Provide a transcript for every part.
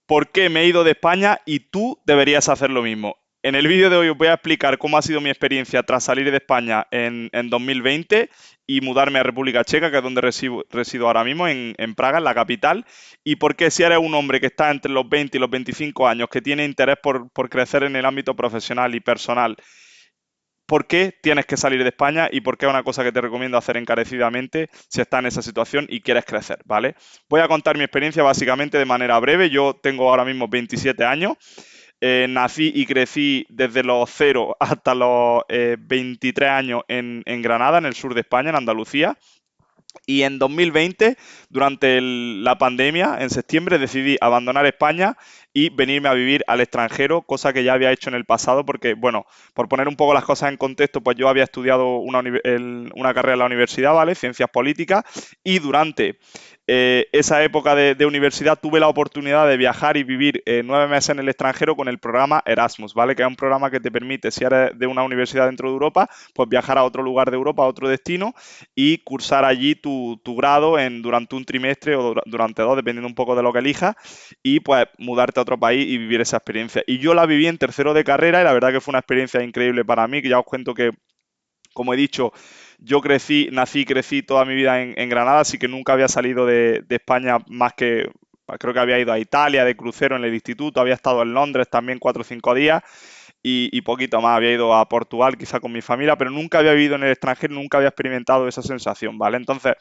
por qué me he ido de España y tú deberías hacer lo mismo. En el vídeo de hoy os voy a explicar cómo ha sido mi experiencia tras salir de España en 2020 y mudarme a República Checa, que es donde resido ahora mismo, en Praga, en la capital, y por qué si eres un hombre que está entre los 20 y los 25 años, que tiene interés por crecer en el ámbito profesional y personal, por qué tienes que salir de España y por qué es una cosa que te recomiendo hacer encarecidamente si estás en esa situación y quieres crecer, ¿vale? Voy a contar mi experiencia básicamente de manera breve. Yo tengo ahora mismo 27 años. Nací y crecí desde los 0 hasta los 23 años en Granada, en el sur de España, en Andalucía. Y en 2020, durante la pandemia, en septiembre, decidí abandonar España y venirme a vivir al extranjero, cosa que ya había hecho en el pasado, porque, bueno, por poner un poco las cosas en contexto, pues yo había estudiado una carrera en la universidad, ¿vale? Ciencias políticas, y durante esa época de universidad tuve la oportunidad de viajar y vivir 9 meses en el extranjero con el programa Erasmus, ¿vale? Que es un programa que te permite, si eres de una universidad dentro de Europa, pues viajar a otro lugar de Europa, a otro destino, y cursar allí tu grado durante un trimestre o durante dos, dependiendo un poco de lo que elijas, y pues mudarte a otro país y vivir esa experiencia. Y yo la viví en tercero de carrera y la verdad que fue una experiencia increíble para mí, que ya os cuento que, como he dicho, yo nací y crecí toda mi vida en Granada, así que nunca había salido de España más que, creo que había ido a Italia de crucero en el instituto, había estado en Londres también 4 o 5 días y poquito más. Había ido a Portugal quizá con mi familia, pero nunca había vivido en el extranjero, nunca había experimentado esa sensación, ¿vale? Entonces,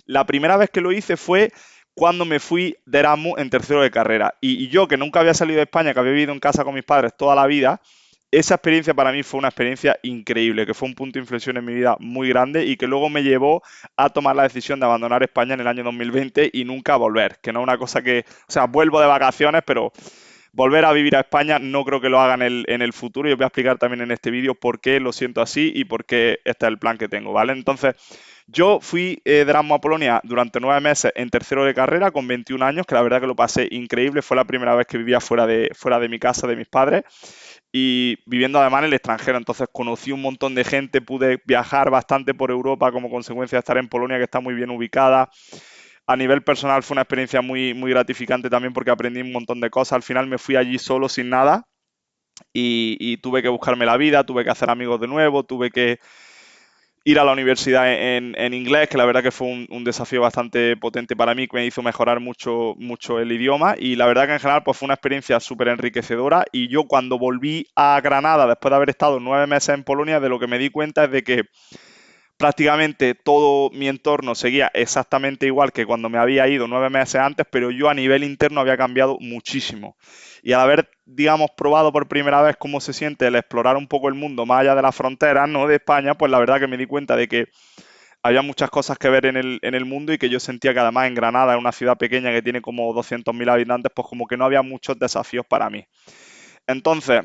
la primera vez que lo hice fue cuando me fui de Erasmus en tercero de carrera. Y yo, que nunca había salido de España, que había vivido en casa con mis padres toda la vida, esa experiencia para mí fue una experiencia increíble, que fue un punto de inflexión en mi vida muy grande y que luego me llevó a tomar la decisión de abandonar España en el año 2020 y nunca volver, que no es una cosa que, o sea, vuelvo de vacaciones, pero volver a vivir a España no creo que lo haga en el futuro y os voy a explicar también en este vídeo por qué lo siento así y por qué este es el plan que tengo, ¿vale? Entonces, yo fui de Erasmus a Polonia durante 9 meses en tercero de carrera con 21 años, que la verdad que lo pasé increíble, fue la primera vez que vivía fuera de mi casa, de mis padres, y viviendo además en el extranjero, entonces conocí un montón de gente, pude viajar bastante por Europa como consecuencia de estar en Polonia, que está muy bien ubicada. A nivel personal fue una experiencia muy, muy gratificante también porque aprendí un montón de cosas. Al final me fui allí solo, sin nada, y tuve que buscarme la vida, tuve que hacer amigos de nuevo, tuve que ir a la universidad en inglés, que la verdad que fue un desafío bastante potente para mí, que me hizo mejorar mucho, mucho el idioma. Y la verdad que en general pues, fue una experiencia súper enriquecedora. Y yo cuando volví a Granada, después de haber estado 9 meses en Polonia, de lo que me di cuenta es de que prácticamente todo mi entorno seguía exactamente igual que cuando me había ido 9 meses antes, pero yo a nivel interno había cambiado muchísimo. Y al haber, digamos, probado por primera vez cómo se siente el explorar un poco el mundo más allá de las fronteras, ¿no? De España, pues la verdad que me di cuenta de que había muchas cosas que ver en el mundo y que yo sentía que además en Granada, en una ciudad pequeña que tiene como 200.000 habitantes, pues como que no había muchos desafíos para mí. Entonces,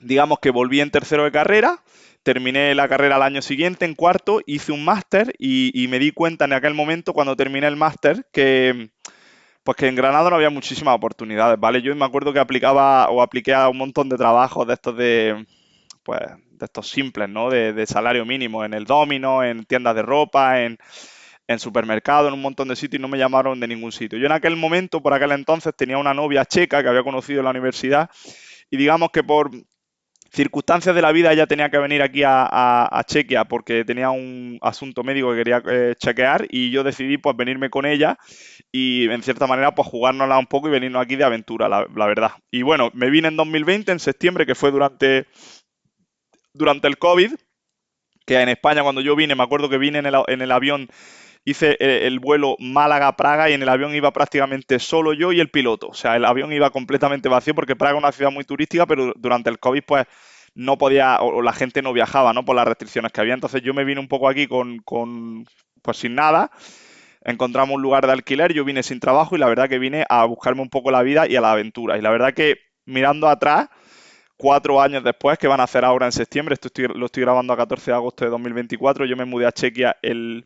digamos que volví en tercero de carrera, terminé la carrera al año siguiente, en cuarto, hice un máster y me di cuenta en aquel momento, cuando terminé el máster, pues que en Granada no había muchísimas oportunidades, ¿vale? Yo me acuerdo que aplicaba o apliqué a un montón de trabajos de estos pues, de estos simples, ¿no? De salario mínimo, en el Domino, en tiendas de ropa, en supermercados, en un montón de sitios y no me llamaron de ningún sitio. Yo en aquel momento, por aquel entonces, tenía una novia checa que había conocido en la universidad y digamos que por circunstancias de la vida ella tenía que venir aquí a Chequia porque tenía un asunto médico que quería chequear y yo decidí pues venirme con ella y en cierta manera pues jugárnosla un poco y venirnos aquí de aventura, la verdad. Y bueno, me vine en 2020, en septiembre, que fue durante el COVID, que en España cuando yo vine, me acuerdo que vine en el avión, hice el vuelo Málaga-Praga y en el avión iba prácticamente solo yo y el piloto. O sea, el avión iba completamente vacío porque Praga es una ciudad muy turística, pero durante el COVID pues no podía, o la gente no viajaba, ¿no? Por las restricciones que había. Entonces yo me vine un poco aquí pues sin nada. Encontramos un lugar de alquiler, yo vine sin trabajo y la verdad que vine a buscarme un poco la vida y a la aventura. Y la verdad que mirando atrás, 4 años después, que van a hacer ahora en septiembre, lo estoy grabando a 14 de agosto de 2024, yo me mudé a Chequia el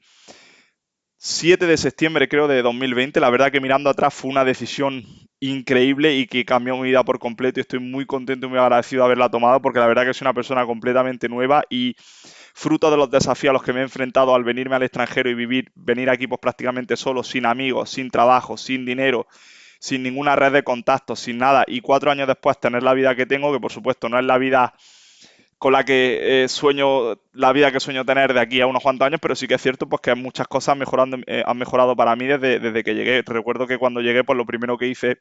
7 de septiembre, creo, de 2020. La verdad que mirando atrás fue una decisión increíble y que cambió mi vida por completo y estoy muy contento y muy agradecido de haberla tomado porque la verdad que soy una persona completamente nueva y fruto de los desafíos a los que me he enfrentado al venirme al extranjero y venir aquí pues prácticamente solo, sin amigos, sin trabajo, sin dinero, sin ninguna red de contactos, sin nada, y 4 años después tener la vida que tengo, que por supuesto no es la vida con la que sueño, la vida que sueño tener de aquí a unos cuantos años, pero sí que es cierto pues que muchas cosas han mejorado para mí desde que llegué. Recuerdo que cuando llegué, pues lo primero que hice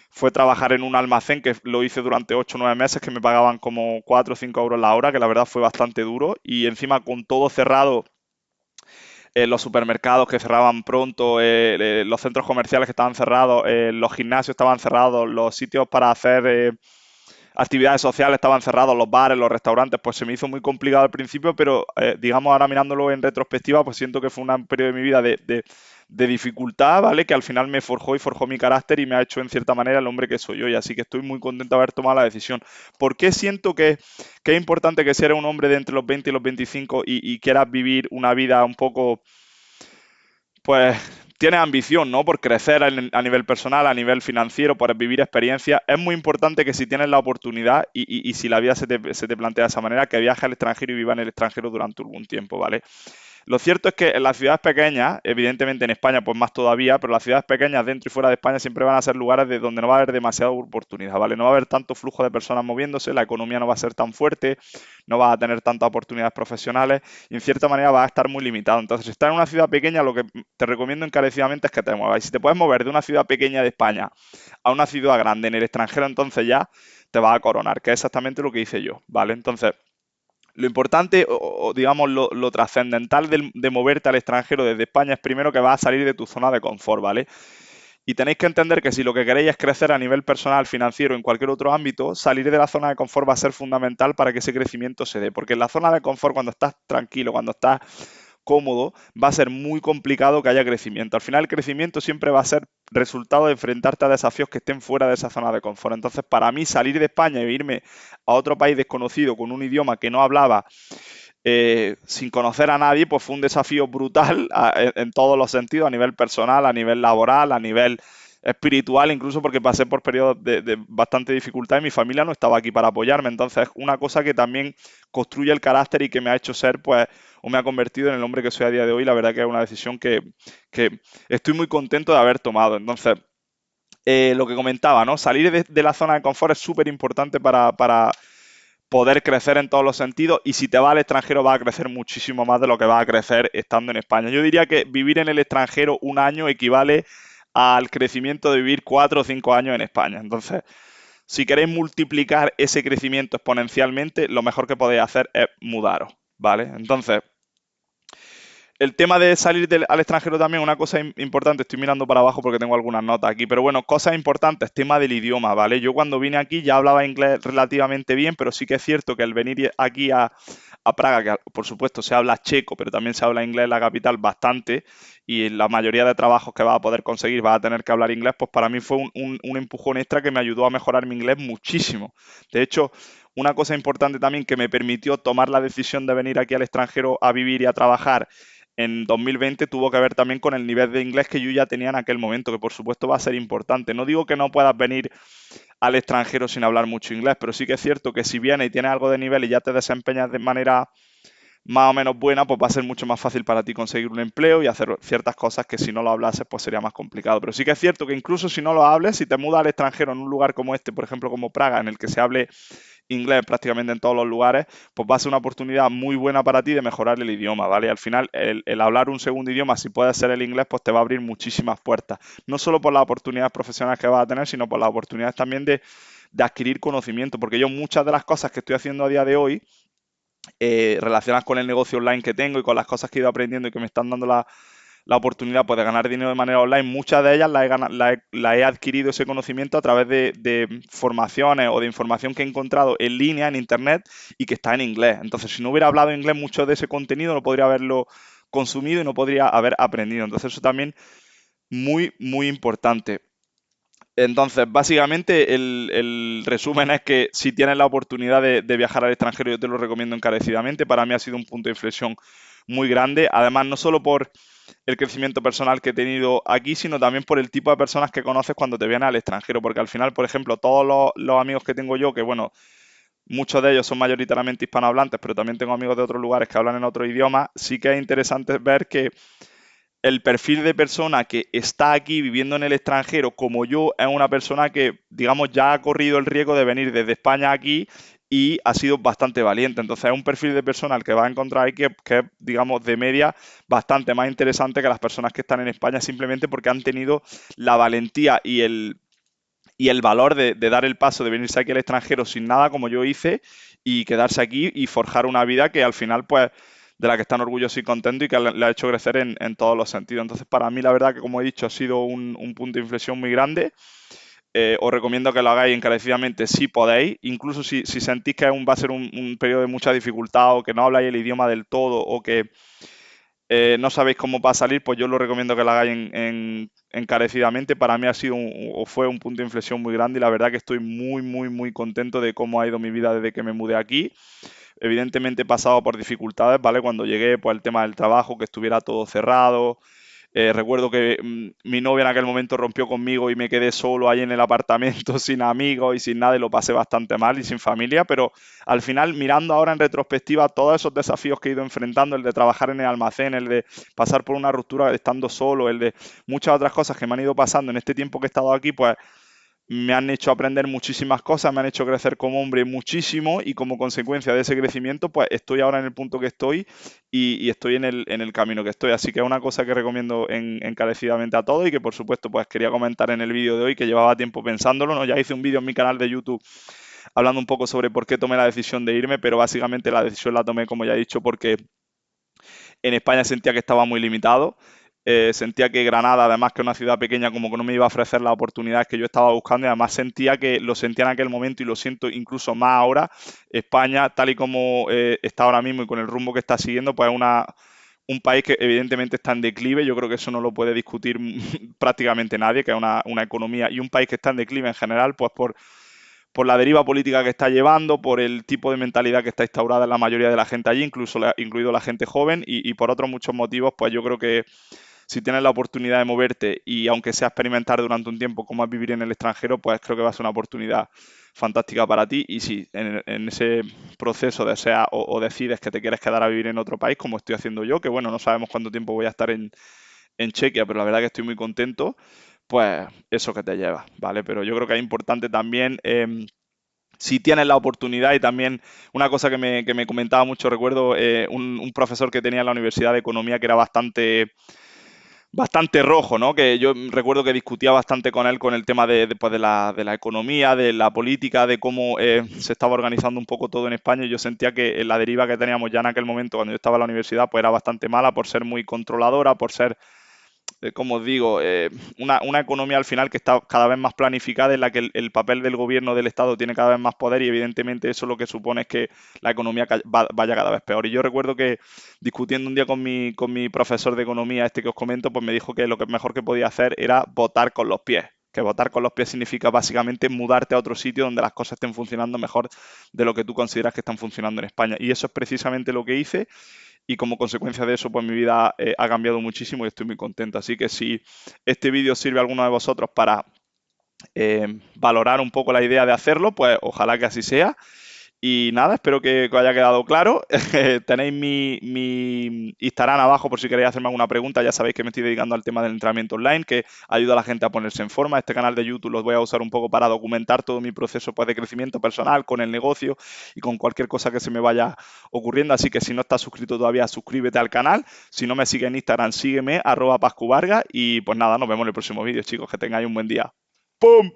fue trabajar en un almacén, que lo hice durante 8 o 9 meses, que me pagaban como 4 o 5 euros la hora, que la verdad fue bastante duro, y encima con todo cerrado, los supermercados que cerraban pronto, los centros comerciales que estaban cerrados, los gimnasios estaban cerrados, los sitios para hacer actividades sociales estaban cerrados, los bares, los restaurantes, pues se me hizo muy complicado al principio, pero digamos ahora mirándolo en retrospectiva, pues siento que fue un periodo de mi vida de dificultad, ¿vale? Que al final me forjó y forjó mi carácter y me ha hecho en cierta manera el hombre que soy hoy, así que estoy muy contento de haber tomado la decisión. ¿Por qué siento que es importante que si eres un hombre de entre los 20 y los 25 y quieras vivir una vida un poco pues tienes ambición, ¿no? Por crecer a nivel personal, a nivel financiero, por vivir experiencias. Es muy importante que si tienes la oportunidad y si la vida se te plantea de esa manera, que viajes al extranjero y vivas en el extranjero durante algún tiempo, ¿vale? Lo cierto es que en las ciudades pequeñas, evidentemente en España pues más todavía, pero las ciudades pequeñas dentro y fuera de España siempre van a ser lugares de donde no va a haber demasiada oportunidad, ¿vale? No va a haber tanto flujo de personas moviéndose, la economía no va a ser tan fuerte, no vas a tener tantas oportunidades profesionales y en cierta manera vas a estar muy limitado. Entonces, si estás en una ciudad pequeña, lo que te recomiendo encarecidamente es que te muevas. Y si te puedes mover de una ciudad pequeña de España a una ciudad grande en el extranjero, entonces ya te vas a coronar, que es exactamente lo que hice yo, ¿vale? Entonces, lo importante o digamos lo trascendental de moverte al extranjero desde España es primero que vas a salir de tu zona de confort, ¿vale? Y tenéis que entender que si lo que queréis es crecer a nivel personal, financiero, en cualquier otro ámbito, salir de la zona de confort va a ser fundamental para que ese crecimiento se dé. Porque en la zona de confort, cuando estás tranquilo, cuando estás cómodo, va a ser muy complicado que haya crecimiento. Al final, el crecimiento siempre va a ser resultado de enfrentarte a desafíos que estén fuera de esa zona de confort. Entonces, para mí, salir de España e irme a otro país desconocido con un idioma que no hablaba, sin conocer a nadie, pues fue un desafío brutal en todos los sentidos, a nivel personal, a nivel laboral, a nivel espiritual, incluso porque pasé por periodos de bastante dificultad y mi familia no estaba aquí para apoyarme. Entonces, una cosa que también construye el carácter y que me ha hecho ser, pues, o me ha convertido en el hombre que soy a día de hoy. La verdad que es una decisión que estoy muy contento de haber tomado. Entonces, lo que comentaba, ¿no? Salir de la zona de confort es súper importante para poder crecer en todos los sentidos y si te vas al extranjero vas a crecer muchísimo más de lo que vas a crecer estando en España. Yo diría que vivir en el extranjero un año equivale al crecimiento de vivir 4 o 5 años en España. Entonces, si queréis multiplicar ese crecimiento exponencialmente, lo mejor que podéis hacer es mudaros, ¿vale? Entonces, el tema de salir al extranjero también, una cosa importante, estoy mirando para abajo porque tengo algunas notas aquí, pero bueno, cosas importantes, tema del idioma, ¿vale? Yo cuando vine aquí ya hablaba inglés relativamente bien, pero sí que es cierto que al venir aquí a Praga, que por supuesto se habla checo, pero también se habla inglés en la capital bastante, y en la mayoría de trabajos que vas a poder conseguir vas a tener que hablar inglés, pues para mí fue un empujón extra que me ayudó a mejorar mi inglés muchísimo. De hecho, una cosa importante también que me permitió tomar la decisión de venir aquí al extranjero a vivir y a trabajar en 2020 tuvo que ver también con el nivel de inglés que yo ya tenía en aquel momento, que por supuesto va a ser importante. No digo que no puedas venir al extranjero sin hablar mucho inglés, pero sí que es cierto que si vienes y tienes algo de nivel y ya te desempeñas de manera más o menos buena, pues va a ser mucho más fácil para ti conseguir un empleo y hacer ciertas cosas que si no lo hablases, pues sería más complicado. Pero sí que es cierto que incluso si no lo hables, si te mudas al extranjero en un lugar como este, por ejemplo como Praga, en el que se hable inglés prácticamente en todos los lugares, pues va a ser una oportunidad muy buena para ti de mejorar el idioma, ¿vale? Al final, el hablar un segundo idioma, si puede ser el inglés, pues te va a abrir muchísimas puertas. No solo por las oportunidades profesionales que vas a tener, sino por las oportunidades también de adquirir conocimiento, porque yo muchas de las cosas que estoy haciendo a día de hoy, relacionadas con el negocio online que tengo y con las cosas que he ido aprendiendo y que me están dando la oportunidad pues, de ganar dinero de manera online, muchas de ellas la he adquirido ese conocimiento a través de formaciones o de información que he encontrado en línea, en internet y que está en inglés. Entonces, si no hubiera hablado inglés, mucho de ese contenido no podría haberlo consumido y no podría haber aprendido. Entonces, eso también muy, muy importante. Entonces, básicamente el resumen es que si tienes la oportunidad de viajar al extranjero, yo te lo recomiendo encarecidamente. Para mí ha sido un punto de inflexión muy grande. Además, no solo por el crecimiento personal que he tenido aquí, sino también por el tipo de personas que conoces cuando te vienes al extranjero. Porque al final, por ejemplo, todos los amigos que tengo yo, que bueno, muchos de ellos son mayoritariamente hispanohablantes, pero también tengo amigos de otros lugares que hablan en otro idioma, sí que es interesante ver que el perfil de persona que está aquí viviendo en el extranjero, como yo, es una persona que, digamos, ya ha corrido el riesgo de venir desde España aquí y ha sido bastante valiente. Entonces es un perfil de persona al que va a encontrar ahí que es, digamos, de media bastante más interesante que las personas que están en España simplemente porque han tenido la valentía y el valor de dar el paso de venirse aquí al extranjero sin nada, como yo hice, y quedarse aquí y forjar una vida que al final, pues, de la que están orgullosos y contentos y que le ha hecho crecer en todos los sentidos. Entonces, para mí, la verdad que, como he dicho, ha sido un punto de inflexión muy grande. Os recomiendo que lo hagáis encarecidamente si podéis, incluso si sentís que va a ser un periodo de mucha dificultad o que no habláis el idioma del todo o que no sabéis cómo va a salir, pues yo os lo recomiendo que lo hagáis encarecidamente. Para mí ha sido o fue un punto de inflexión muy grande y la verdad que estoy muy, muy, muy contento de cómo ha ido mi vida desde que me mudé aquí. Evidentemente he pasado por dificultades, ¿vale? Cuando llegué, pues el tema del trabajo, que estuviera todo cerrado, recuerdo que mi novia en aquel momento rompió conmigo y me quedé solo ahí en el apartamento sin amigos y sin nada y lo pasé bastante mal y sin familia, pero al final mirando ahora en retrospectiva todos esos desafíos que he ido enfrentando, el de trabajar en el almacén, el de pasar por una ruptura estando solo, el de muchas otras cosas que me han ido pasando en este tiempo que he estado aquí, pues me han hecho aprender muchísimas cosas, me han hecho crecer como hombre muchísimo y como consecuencia de ese crecimiento, pues estoy ahora en el punto que estoy y estoy en el camino que estoy. Así que es una cosa que recomiendo encarecidamente a todos y que por supuesto pues quería comentar en el vídeo de hoy que llevaba tiempo pensándolo, ¿no? Ya hice un vídeo en mi canal de YouTube hablando un poco sobre por qué tomé la decisión de irme, pero básicamente la decisión la tomé, como ya he dicho, porque en España sentía que estaba muy limitado. Sentía que Granada, además que es una ciudad pequeña, como que no me iba a ofrecer las oportunidades que yo estaba buscando y además sentía que lo sentía en aquel momento y lo siento incluso más ahora. España, tal y como está ahora mismo y con el rumbo que está siguiendo, pues es un país que evidentemente está en declive. Yo creo que eso no lo puede discutir prácticamente nadie, que es una economía y un país que está en declive en general, pues por la deriva política que está llevando, por el tipo de mentalidad que está instaurada en la mayoría de la gente allí, incluido la gente joven, y por otros muchos motivos, pues yo creo que si tienes la oportunidad de moverte y aunque sea experimentar durante un tiempo cómo es vivir en el extranjero, pues creo que va a ser una oportunidad fantástica para ti. Y si en ese proceso deseas o decides que te quieres quedar a vivir en otro país, como estoy haciendo yo, que bueno, no sabemos cuánto tiempo voy a estar en Chequia, pero la verdad que estoy muy contento, pues eso que te lleva, ¿vale? Pero yo creo que es importante también si tienes la oportunidad y también una cosa que me comentaba mucho, recuerdo un profesor que tenía en la Universidad de Economía que era bastante rojo, ¿no? Que yo recuerdo que discutía bastante con él con el tema pues de la economía, de la política, de cómo se estaba organizando un poco todo en España y yo sentía que la deriva que teníamos ya en aquel momento cuando yo estaba en la universidad pues era bastante mala por ser muy controladora, por ser como os digo, una economía al final que está cada vez más planificada, en la que el papel del gobierno del Estado tiene cada vez más poder y evidentemente eso lo que supone es que la economía vaya cada vez peor. Y yo recuerdo que discutiendo un día con mi profesor de economía, este que os comento, pues me dijo que lo que mejor que podía hacer era votar con los pies. Que votar con los pies significa básicamente mudarte a otro sitio donde las cosas estén funcionando mejor de lo que tú consideras que están funcionando en España. Y eso es precisamente lo que hice y como consecuencia de eso, pues mi vida ha cambiado muchísimo y estoy muy contento. Así que si este vídeo sirve a alguno de vosotros para valorar un poco la idea de hacerlo, pues ojalá que así sea. Y nada, espero que os haya quedado claro. Tenéis mi Instagram abajo por si queréis hacerme alguna pregunta. Ya sabéis que me estoy dedicando al tema del entrenamiento online, que ayuda a la gente a ponerse en forma. Este canal de YouTube los voy a usar un poco para documentar todo mi proceso pues, de crecimiento personal con el negocio y con cualquier cosa que se me vaya ocurriendo. Así que si no estás suscrito todavía, suscríbete al canal. Si no me sigues en Instagram, sígueme, @pascuvarga. Y pues nada, nos vemos en el próximo vídeo, chicos. Que tengáis un buen día. ¡Pum!